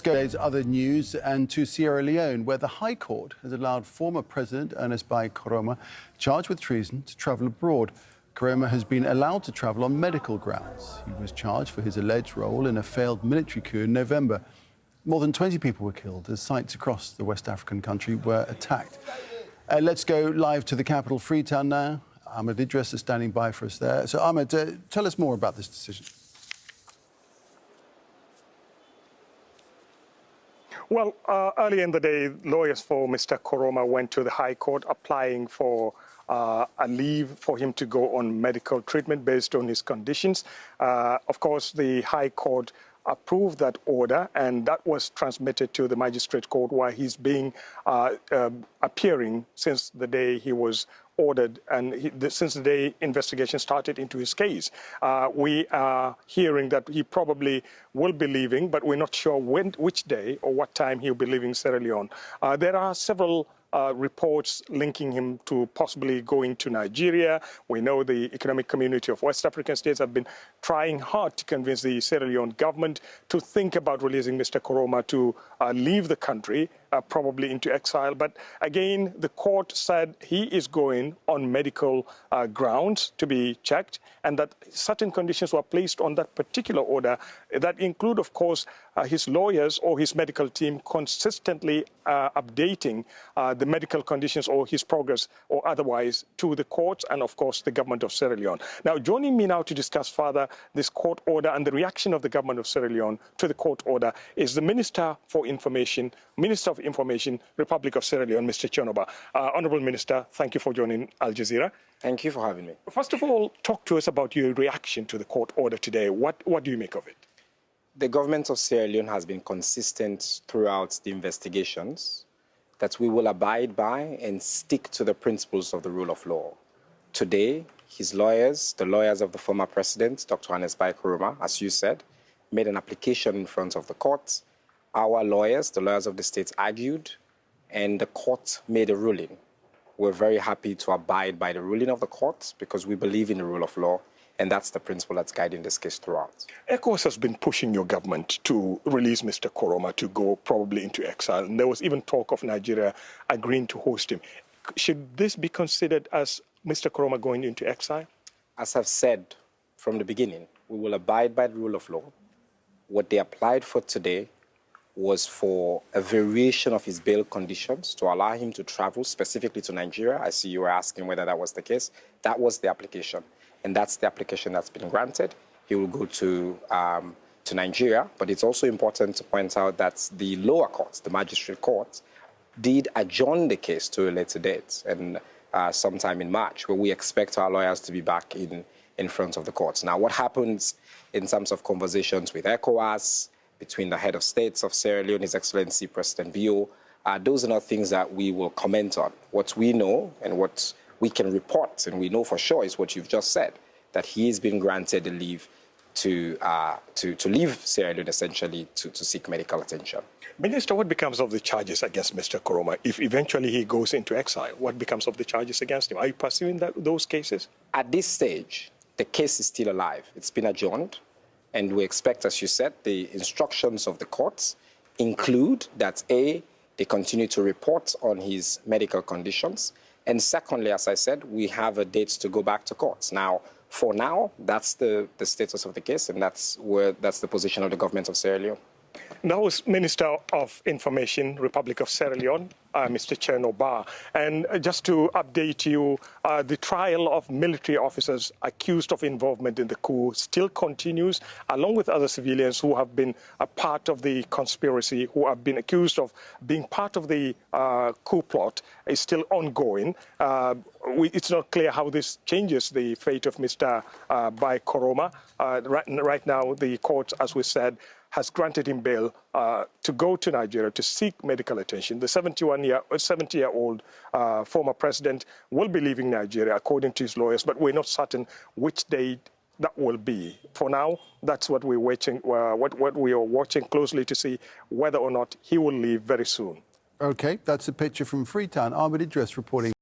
Let's go to today's other news and to Sierra Leone, where the High Court has allowed former President Earnest Koroma, charged with treason, to travel abroad. Koroma has been allowed to travel on medical grounds. He was charged for his alleged role in a failed military coup in November. More than 20 people were killed as sites across the West African country were attacked. Let's go live to the capital, Freetown, now. Ahmed Idris is standing by for us there. So, Ahmed, tell us more about this decision. Well, early in the day, lawyers for Mr. Koroma went to the High Court applying for a leave for him to go on medical treatment based on his conditions. Of course, the High Court approved that order, and that was transmitted to the magistrate court, where he's been appearing since the day he was ordered and since the day investigation started into his case. We are hearing that he probably will be leaving, but we're not sure which day or what time he'll be leaving Sierra Leone. There are several reports linking him to possibly going to Nigeria. We know the Economic Community of West African States have been trying hard to convince the Sierra Leone government to think about releasing Mr. Koroma to leave the country, probably into exile. But again, the court said he is going on medical grounds to be checked, and that certain conditions were placed on that particular order that include, of course, his lawyers or his medical team consistently updating the medical conditions or his progress or otherwise to the courts and, of course, the government of Sierra Leone. Now, joining me now to discuss further this court order and the reaction of the government of Sierra Leone to the court order is the Minister of Information, Republic of Sierra Leone, Mr. Chonoba. Honourable Minister, thank you for joining Al Jazeera. Thank you for having me. First of all, talk to us about your reaction to the court order today. What do you make of it? The government of Sierra Leone has been consistent throughout the investigations that we will abide by and stick to the principles of the rule of law. Today, his lawyers, the lawyers of the former president, Dr. Earnest Koroma, as you said, made an application in front of the court. Our lawyers, the lawyers of the state, argued, and the court made a ruling. We're very happy to abide by the ruling of the court because we believe in the rule of law, and that's the principle that's guiding this case throughout. ECOWAS has been pushing your government to release Mr. Koroma to go probably into exile, and there was even talk of Nigeria agreeing to host him. Should this be considered as Mr. Koroma going into exile? As I've said from the beginning, we will abide by the rule of law. What they applied for today was for a variation of his bail conditions to allow him to travel specifically to Nigeria. I see you were asking whether that was the case. That was the application, and that's the application that's been granted. He will go to Nigeria, but it's also important to point out that the lower courts, the magistrate courts, did adjourn the case to a later date, and sometime in March, where we expect our lawyers to be back in front of the courts. Now, what happens in terms of conversations with ECOWAS, between the head of states of Sierra Leone, His Excellency President Bio, those are not things that we will comment on. What we know and what we can report, and we know for sure, is what you've just said, that he has been granted a leave to leave Sierra Leone, essentially, to seek medical attention. Minister, what becomes of the charges against Mr. Koroma? If eventually he goes into exile, what becomes of the charges against him? Are you pursuing those cases? At this stage, the case is still alive. It's been adjourned. And we expect, as you said, the instructions of the courts include that, A, they continue to report on his medical conditions. And secondly, as I said, we have a date to go back to courts. Now, for now, that's the status of the case, and that's the position of the government of Sierra Leone. That was Minister of Information, Republic of Sierra Leone, Mr. Chonoba. And just to update you, the trial of military officers accused of involvement in the coup still continues, along with other civilians who have been a part of the conspiracy, who have been accused of being part of the coup plot, is still ongoing. It's not clear how this changes the fate of Mr. Koroma. Right now, the court, as we said, has granted him bail to go to Nigeria to seek medical attention. The 70-year-old former president will be leaving Nigeria, according to his lawyers, but we're not certain which date that will be. For now, that's what we're watching, what we are watching closely to see whether or not he will leave very soon. OK, that's a picture from Freetown. Ahmed Idris reporting.